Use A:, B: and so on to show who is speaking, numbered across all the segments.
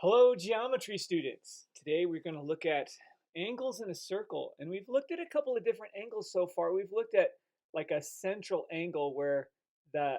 A: Hello, geometry students. Today we're going to look at angles in a circle. And we've looked at a couple of different angles so far. We've looked at like a central angle where the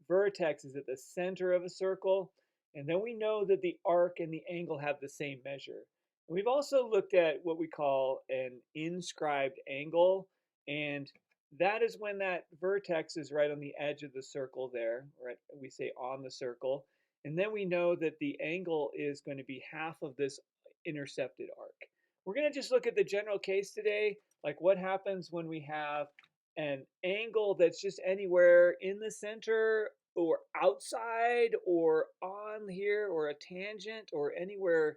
A: vertex is at the center of a circle. And then we know that the arc and the angle have the same measure. We've also looked at what we call an inscribed angle. And that is when that vertex is right on the edge of the circle there, right? We say on the circle. And then we know that the angle is going to be half of this intercepted arc. We're going to just look at the general case today, like what happens when we have an angle that's just anywhere in the center or outside or on here or a tangent or anywhere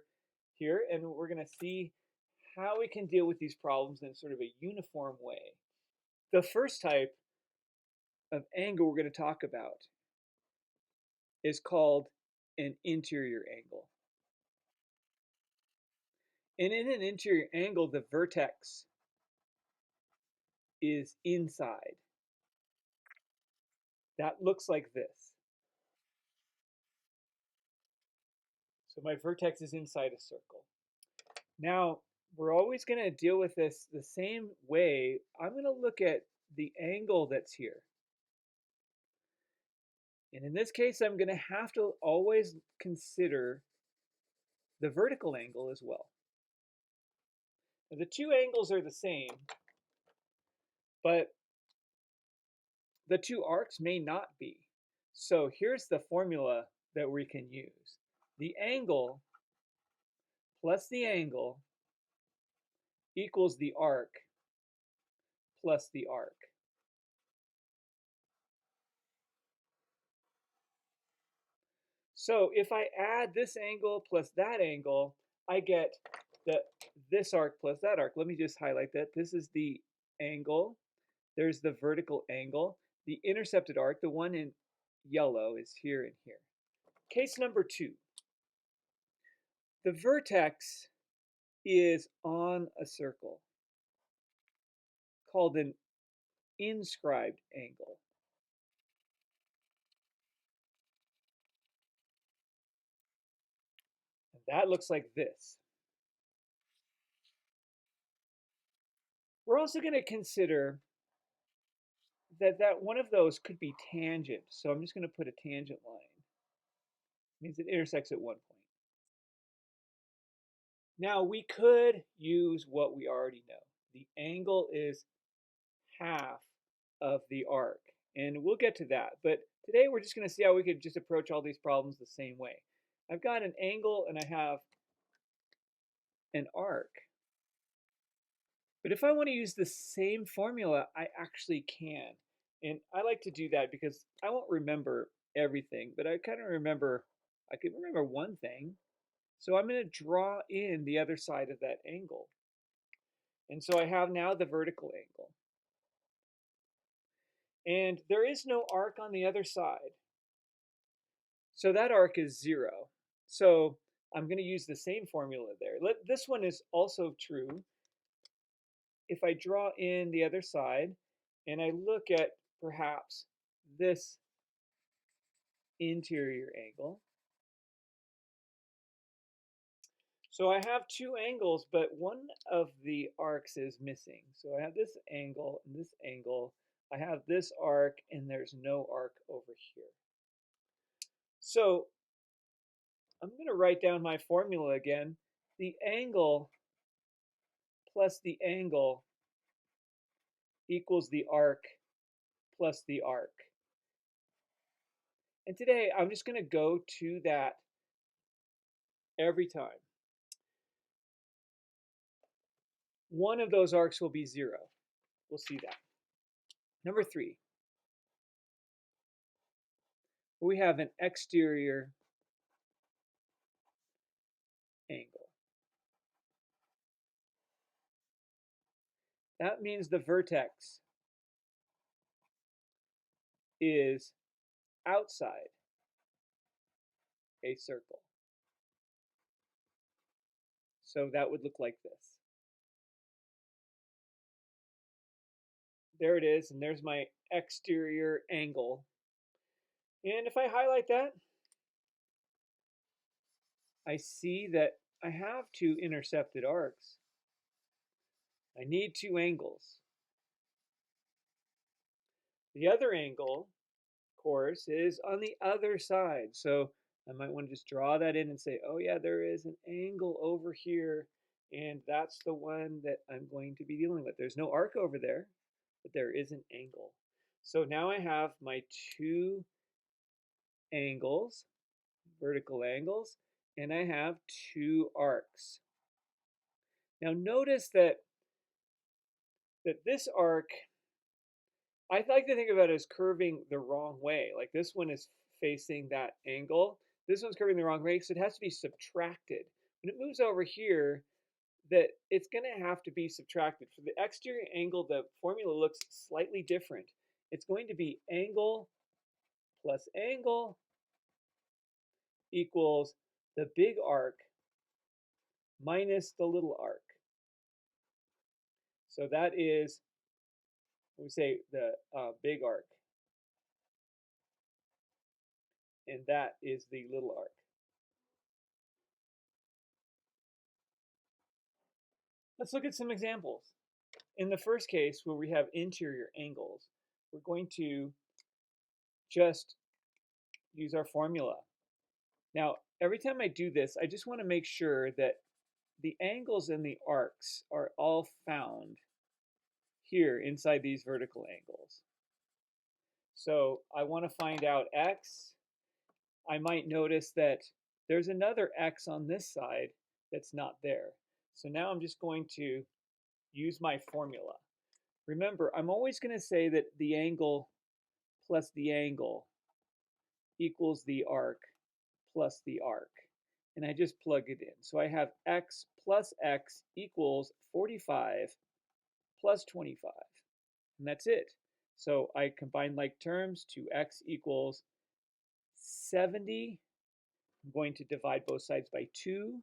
A: here. And we're going to see how we can deal with these problems in sort of a uniform way. The first type of angle we're going to talk about is called an interior angle. And in an interior angle, the vertex is inside. That looks like this. So my vertex is inside a circle. Now, we're always going to deal with this the same way. I'm going to look at the angle that's here. And in this case, I'm going to have to always consider the vertical angle as well. Now, the two angles are the same, but the two arcs may not be. So here's the formula that we can use. The angle plus the angle equals the arc plus the arc. So if I add this angle plus that angle, I get this arc plus that arc. Let me just highlight that. This is the angle. There's the vertical angle. The intercepted arc, the one in yellow, is here and here. Case number 2. The vertex is on a circle called an inscribed angle. And that looks like this. We're also going to consider that one of those could be tangent. So I'm just going to put a tangent line. It means it intersects at one point. Now we could use what we already know. The angle is half of the arc. And we'll get to that. But today we're just going to see how we could just approach all these problems the same way. I've got an angle and I have an arc. But if I want to use the same formula, I actually can. And I like to do that because I won't remember everything, but I kind of remember, I can remember one thing. So I'm going to draw in the other side of that angle. And so I have now the vertical angle. And there is no arc on the other side. So that arc is 0. So I'm going to use the same formula there. This one is also true. If I draw in the other side and I look at perhaps this interior angle. So I have two angles, but one of the arcs is missing. So I have this angle and this angle. I have this arc and there's no arc over here. So I'm going to write down my formula again. The angle plus the angle equals the arc plus the arc. And today I'm just going to go to that every time. One of those arcs will be 0. We'll see that. Number 3, we have an exterior angle. That means the vertex is outside a circle. So that would look like this. There it is, and there's my exterior angle. And if I highlight that, I see that I have two intercepted arcs. I need two angles. The other angle, of course, is on the other side. So I might want to just draw that in and say, oh yeah, there is an angle over here, and that's the one that I'm going to be dealing with. There's no arc over there, but there is an angle. So now I have my two angles, vertical angles, and I have two arcs. Now notice that this arc, I like to think about it as curving the wrong way. Like this one is facing that angle. This one's curving the wrong way, so it has to be subtracted. When it moves over here, that it's going to have to be subtracted. For the exterior angle, the formula looks slightly different. It's going to be angle plus angle equals the big arc minus the little arc. So that is, we say the big arc, and that is the little arc. Let's look at some examples. In the first case, where we have interior angles, we're going to just use our formula. Now, every time I do this, I just want to make sure that the angles and the arcs are all found here inside these vertical angles. So I want to find out x. I might notice that there's another x on this side that's not there. So now I'm just going to use my formula. Remember, I'm always going to say that the angle plus the angle equals the arc plus the arc. And I just plug it in. So I have x plus x equals 45 plus 25. And that's it. So I combine like terms. 2x equals 70. I'm going to divide both sides by 2.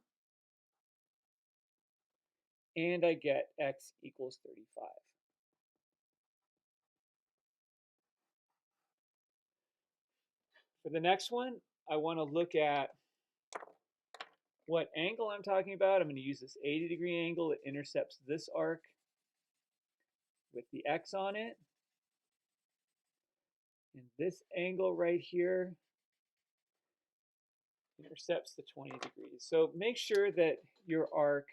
A: And I get x equals 35. For the next one, I want to look at what angle I'm talking about. I'm going to use this 80-degree angle that intercepts this arc with the x on it. And this angle right here intercepts the 20 degrees. So make sure that your arc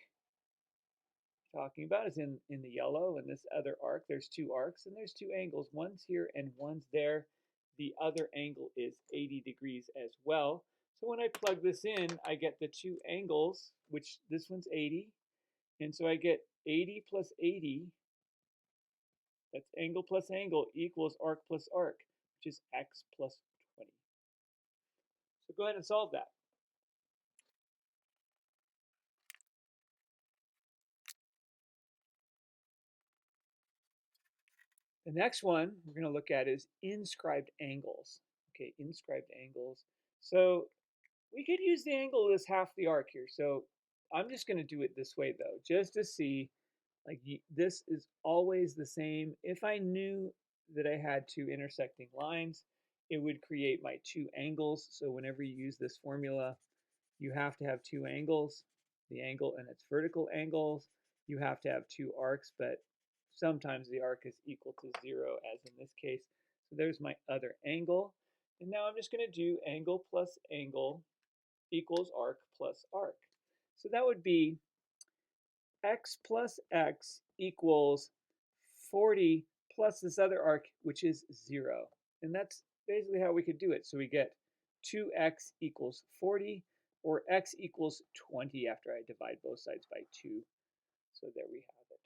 A: talking about is in the yellow, and this other arc, there's two arcs and there's two angles. One's here and one's there. The other angle is 80 degrees as well. So when I plug this in, I get the two angles, which this one's 80. And so I get 80 plus 80, that's angle plus angle, equals arc plus arc, which is x plus 20. So go ahead and solve that. The next one we're going to look at is inscribed angles. Okay, inscribed angles. So we could use the angle as half the arc here. So I'm just going to do it this way though, just to see, like this is always the same. If I knew that I had two intersecting lines, it would create my two angles. So whenever you use this formula, you have to have two angles, the angle and its vertical angles. You have to have two arcs, but sometimes the arc is equal to 0, as in this case. So there's my other angle. And now I'm just going to do angle plus angle equals arc plus arc. So that would be x plus x equals 40 plus this other arc, which is 0. And that's basically how we could do it. So we get 2x equals 40, or x equals 20 after I divide both sides by 2. So there we have it.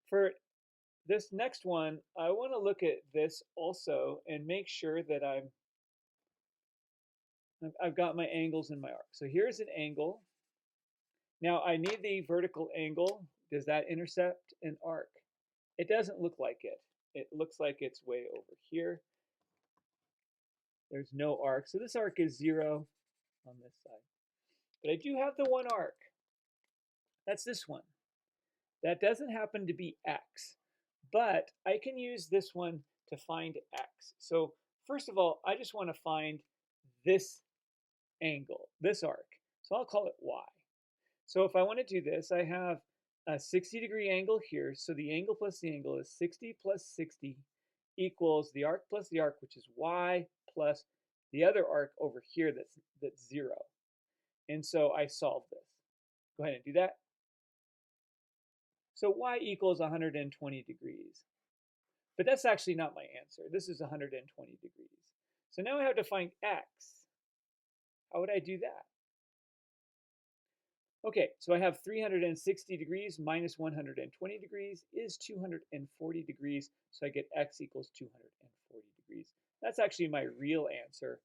A: For this next one, I want to look at this also and make sure that I've got my angles in my arc. So here's an angle. Now I need the vertical angle. Does that intercept an arc? It doesn't look like it. It looks like it's way over here. There's no arc. So this arc is 0 on this side. But I do have the one arc. That's this one. That doesn't happen to be x, but I can use this one to find x. So first of all, I just want to find this angle, this arc. So I'll call it y. So if I want to do this, I have a 60-degree angle here. So the angle plus the angle is 60 plus 60 equals the arc plus the arc, which is y, plus the other arc over here that's 0. And so I solve this. Go ahead and do that. So y equals 120 degrees. But that's actually not my answer. This is 120 degrees. So now I have to find x. How would I do that? Okay, so I have 360 degrees minus 120 degrees is 240 degrees. So I get x equals 240 degrees. That's actually my real answer.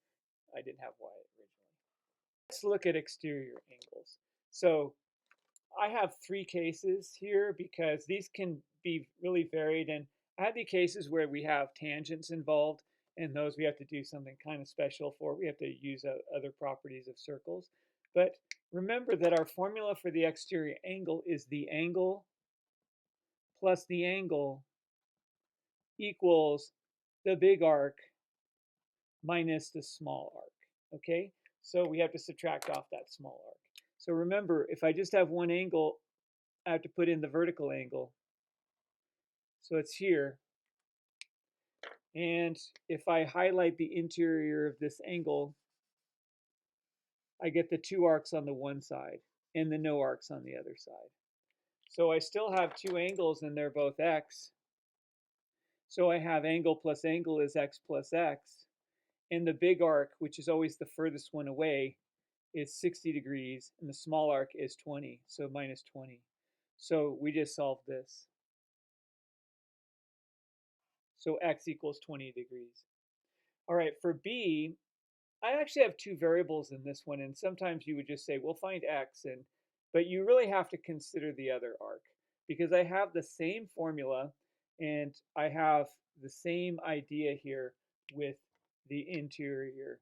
A: I didn't have y originally. Let's look at exterior angles. So I have 3 cases here because these can be really varied. And I have the cases where we have tangents involved, and those we have to do something kind of special for. We have to use other properties of circles. But remember that our formula for the exterior angle is the angle plus the angle equals the big arc minus the small arc. Okay? So we have to subtract off that small arc. So remember, if I just have one angle, I have to put in the vertical angle. So it's here. And if I highlight the interior of this angle, I get the 2 arcs on the one side and the no arcs on the other side. So I still have 2 angles and they're both x. So I have angle plus angle is x plus x. And the big arc, which is always the furthest one away, is 60 degrees. And the small arc is 20, so minus 20. So we just solved this. So x equals 20 degrees. All right, for b, I actually have 2 variables in this one, and sometimes you would just say, well, find x, but you really have to consider the other arc because I have the same formula and I have the same idea here with the interior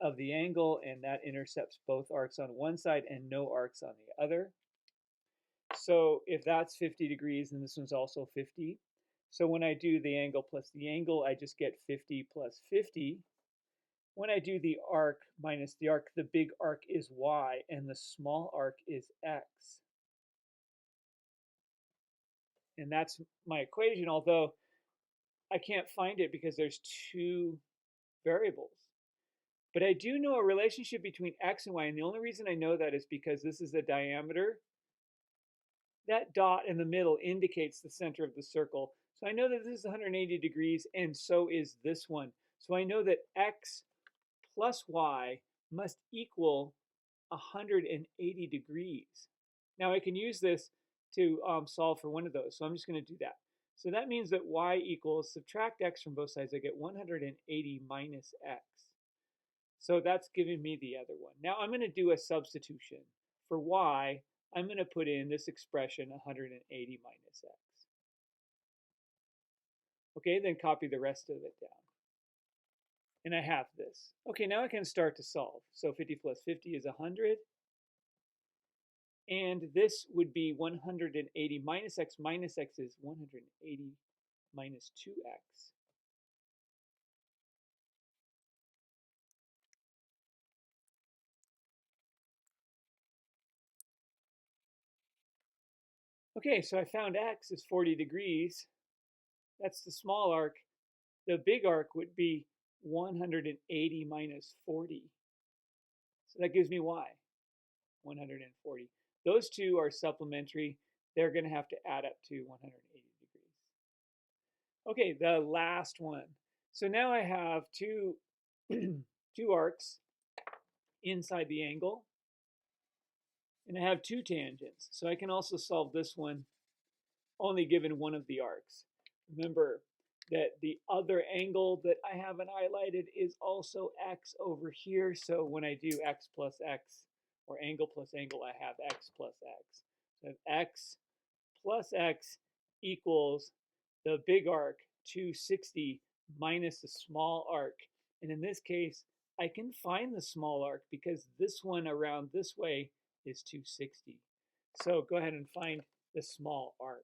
A: of the angle, and that intercepts both arcs on one side and no arcs on the other. So if that's 50 degrees, then this one's also 50. So when I do the angle plus the angle, I just get 50 plus 50. When I do the arc minus the arc, the big arc is y and the small arc is x. And that's my equation, although I can't find it because there's 2 variables. But I do know a relationship between x and y, and the only reason I know that is because this is the diameter. That dot in the middle indicates the center of the circle. So I know that this is 180 degrees, and so is this one. So I know that x plus y must equal 180 degrees. Now I can use this to solve for one of those. So I'm just going to do that. So that means that y equals, subtract x from both sides, I get 180 minus x. So that's giving me the other one. Now I'm going to do a substitution. For y, I'm going to put in this expression 180 minus x. Okay, then copy the rest of it down. And I have this. Okay, now I can start to solve. So 50 plus 50 is 100. And this would be 180 minus x is 180 minus 2x. Okay, so I found x is 40 degrees. That's the small arc. The big arc would be 180 minus 40. So that gives me y, 140. Those 2 are supplementary. They're going to have to add up to 180 degrees. Okay, the last one. So now I have 2 arcs inside the angle, and I have 2 tangents. So I can also solve this one only given one of the arcs. Remember that the other angle that I haven't highlighted is also x over here. So when I do x plus x, or angle plus angle, I have x plus x. So I have x plus x equals the big arc, 260, minus the small arc. And in this case, I can find the small arc because this one around this way is 260. So go ahead and find the small arc.